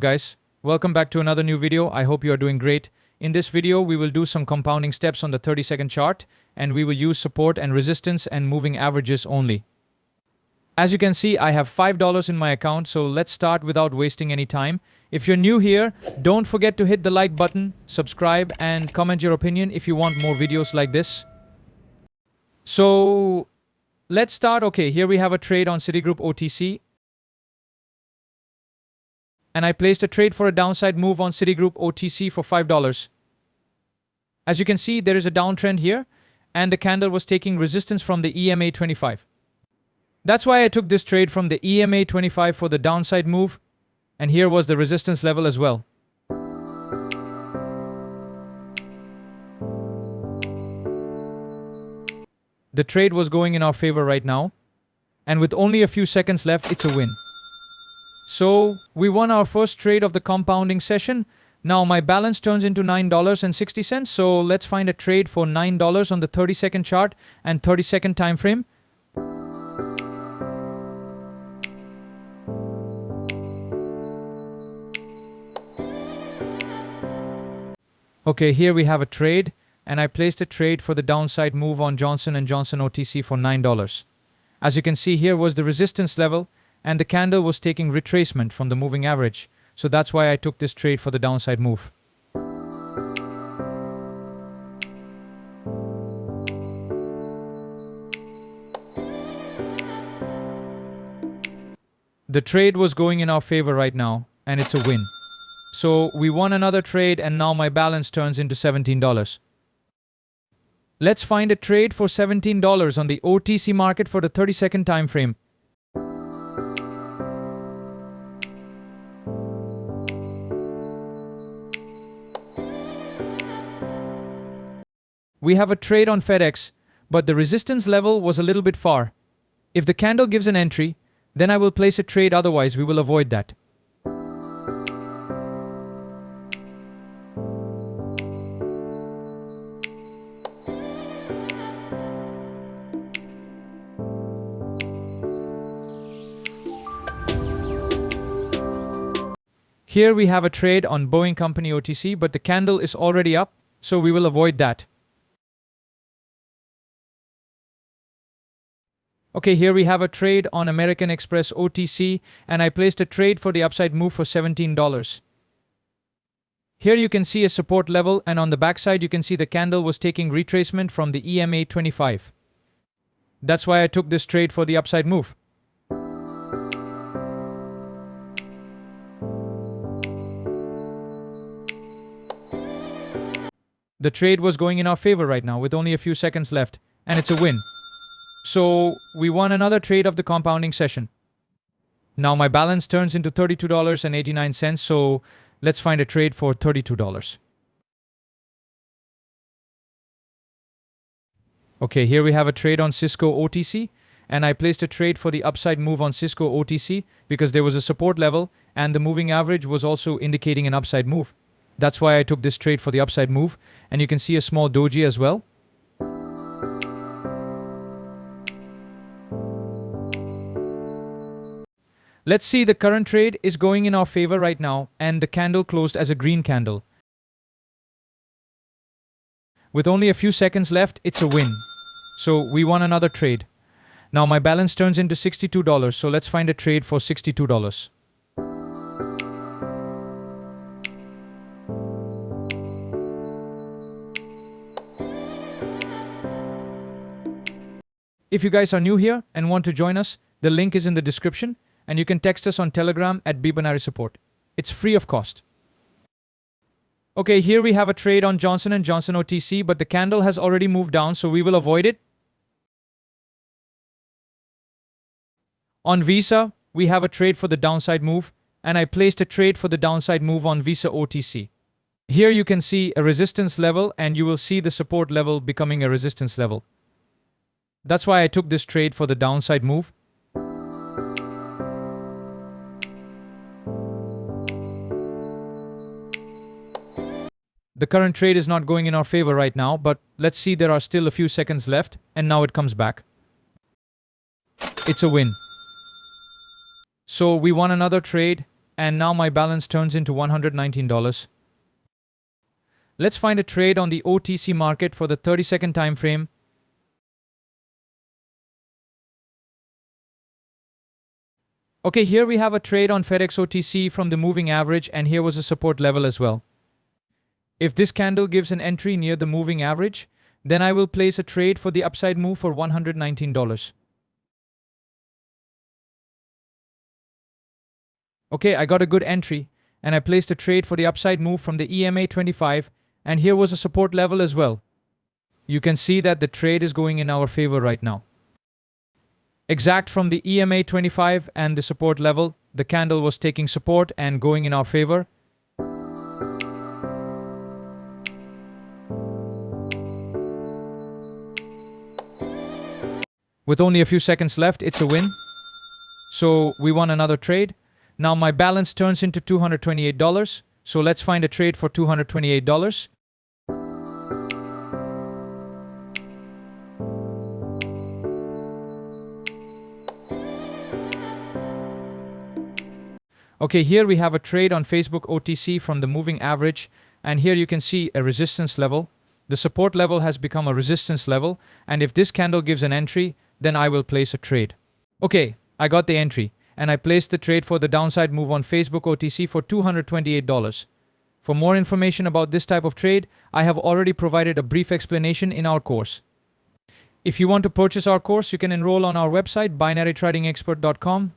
Guys, welcome back to another new video. I hope you are doing great. In this video, we will do some compounding steps on the 30-second chart, and we will use support and resistance and moving averages only. As you can see, I have $5 in my account, so let's start without wasting any time. If you're new here, don't forget to hit the like button, subscribe, and comment your opinion if you want more videos like this. So, let's start. Okay, here we have a trade on Citigroup OTC. And I placed a trade for a downside move on Citigroup OTC for $5. As you can see, there is a downtrend here, and the candle was taking resistance from the EMA 25. That's why I took this trade from the EMA 25 for the downside move, and here was the resistance level as well. The trade was going in our favor right now, and with only a few seconds left, it's a win. So, we won our first trade of the compounding session. Now my balance turns into $9.60, so let's find a trade for $9 on the 30-second chart and 30-second time frame. Okay, here we have a trade, and I placed a trade for the downside move on Johnson & Johnson OTC for $9. As you can see, here was the resistance level, and the candle was taking retracement from the moving average, so that's why I took this trade for the downside move. The trade was going in our favor right now, and it's a win. So we won another trade, and now my balance turns into $17. Let's find a trade for $17 on the OTC market for the 30-second time frame. We have a trade on FedEx, but the resistance level was a little bit far. If the candle gives an entry, then I will place a trade, otherwise we will avoid that. Here we have a trade on Boeing Company OTC, but the candle is already up, so we will avoid that. Okay, here we have a trade on American Express OTC, and I placed a trade for the upside move for $17. Here you can see a support level, and on the backside you can see the candle was taking retracement from the EMA 25. That's why I took this trade for the upside move. The trade was going in our favor right now with only a few seconds left, and it's a win. So, we won another trade of the compounding session. Now my balance turns into $32.89, so let's find a trade for $32. Okay, here we have a trade on Cisco OTC, and I placed a trade for the upside move on Cisco OTC because there was a support level, and the moving average was also indicating an upside move. That's why I took this trade for the upside move, and you can see a small doji as well. Let's see, the current trade is going in our favor right now, and the candle closed as a green candle. With only a few seconds left, it's a win. So we won another trade. Now my balance turns into $62, so let's find a trade for $62. If you guys are new here and want to join us, the link is in the description, and you can text us on Telegram at @bbinary support. It's free of cost. Okay, here we have a trade on Johnson & Johnson OTC, but the candle has already moved down, so we will avoid it. On Visa, we have a trade for the downside move, and I placed a trade for the downside move on Visa OTC. Here you can see a resistance level, and you will see the support level becoming a resistance level. That's why I took this trade for the downside move. The current trade is not going in our favor right now, but let's see, there are still a few seconds left, and now it comes back. It's a win. So we won another trade, and now my balance turns into $119. Let's find a trade on the OTC market for the 30-second time frame. Okay, here we have a trade on FedEx OTC from the moving average, and here was a support level as well. If this candle gives an entry near the moving average, then I will place a trade for the upside move for $119. Okay, I got a good entry, and I placed a trade for the upside move from the EMA 25, and here was a support level as well. You can see that the trade is going in our favor right now. Exact from the EMA 25 and the support level, the candle was taking support and going in our favor. With only a few seconds left, it's a win. So we won another trade. Now my balance turns into $228. So let's find a trade for $228. Okay, here we have a trade on Facebook OTC from the moving average, and here you can see a resistance level. The support level has become a resistance level, and if this candle gives an entry, then I will place a trade. Okay, I got the entry, and I placed the trade for the downside move on Facebook OTC for $228. For more information about this type of trade, I have already provided a brief explanation in our course. If you want to purchase our course, you can enroll on our website, binarytradingexpert.com.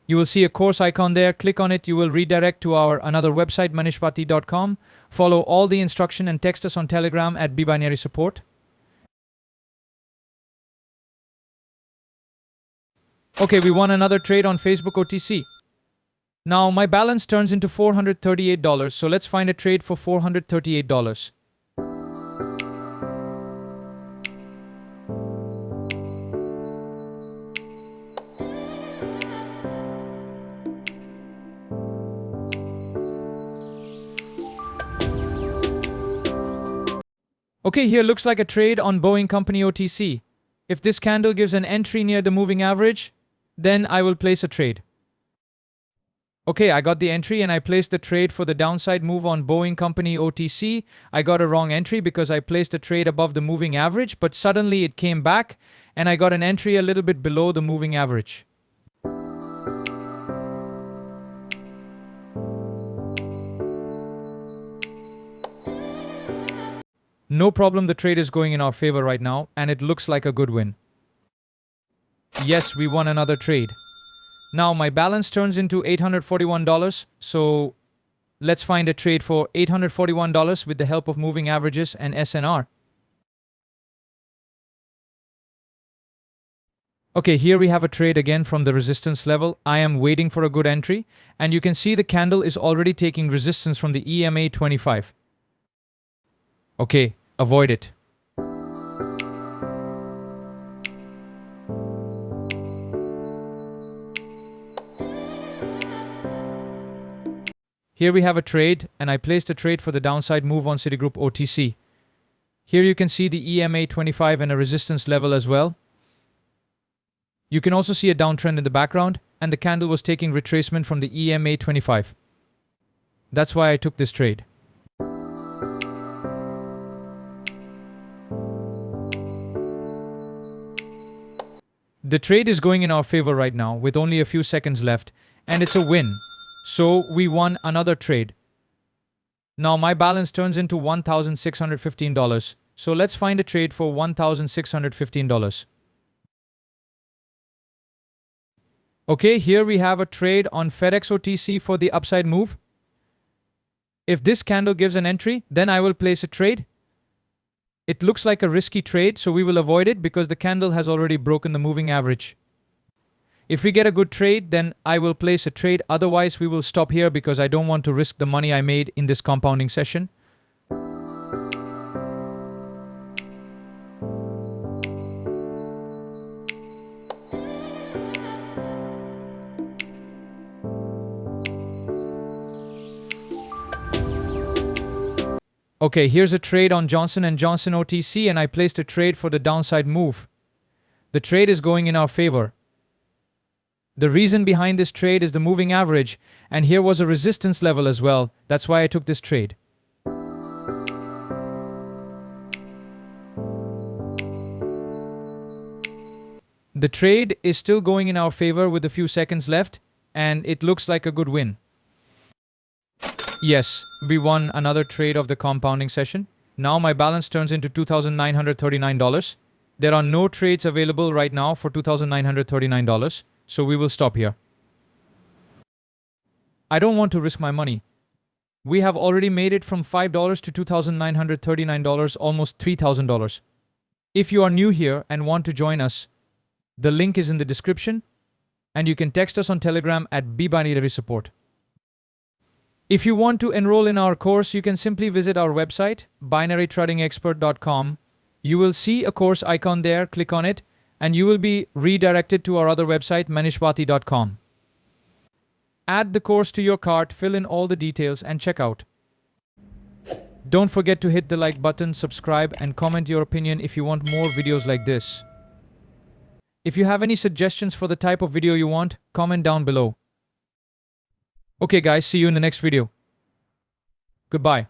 You will see a course icon there. Click on it. You will redirect to our another website, manishpati.com. Follow all the instruction and text us on Telegram at @bbinarysupport. Okay, we won another trade on Facebook OTC. Now my balance turns into $438, so let's find a trade for $438. Okay, here looks like a trade on Boeing Company OTC. If this candle gives an entry near the moving average, then I will place a trade. Okay, I got the entry and I placed the trade for the downside move on Boeing Company OTC. I got a wrong entry because I placed a trade above the moving average, but suddenly it came back and I got an entry a little bit below the moving average. No problem, the trade is going in our favor right now, and it looks like a good win. Yes, we won another trade. Now my balance turns into $841, so let's find a trade for $841 with the help of moving averages and SNR. Okay, here we have a trade again from the resistance level. I am waiting for a good entry, and you can see the candle is already taking resistance from the EMA 25. Okay, avoid it. Here we have a trade, and I placed a trade for the downside move on Citigroup OTC. Here you can see the EMA 25 and a resistance level as well. You can also see a downtrend in the background, and the candle was taking retracement from the EMA 25. That's why I took this trade. The trade is going in our favor right now with only a few seconds left, and it's a win. So we won another trade. Now my balance turns into $1,615. So let's find a trade for $1,615. Okay, here we have a trade on FedEx OTC for the upside move. If this candle gives an entry, then I will place a trade. It looks like a risky trade, so we will avoid it because the candle has already broken the moving average. If we get a good trade, then I will place a trade. Otherwise, we will stop here because I don't want to risk the money I made in this compounding session. Okay, here's a trade on Johnson & Johnson OTC, and I placed a trade for the downside move. The trade is going in our favor. The reason behind this trade is the moving average, and here was a resistance level as well. That's why I took this trade. The trade is still going in our favor with a few seconds left, and it looks like a good win. Yes, we won another trade of the compounding session. Now my balance turns into $2,939. There are no trades available right now for $2,939, so we will stop here. I don't want to risk my money. We have already made it from $5 to $2,939, almost $3,000. If you are new here and want to join us, the link is in the description, and you can text us on Telegram at bbinary support. If you want to enroll in our course, you can simply visit our website, binarytradingexpert.com. You will see a course icon there, click on it, and you will be redirected to our other website, manishwati.com. Add the course to your cart, fill in all the details, and check out. Don't forget to hit the like button, subscribe, and comment your opinion if you want more videos like this. If you have any suggestions for the type of video you want, comment down below. Okay guys, see you in the next video. Goodbye.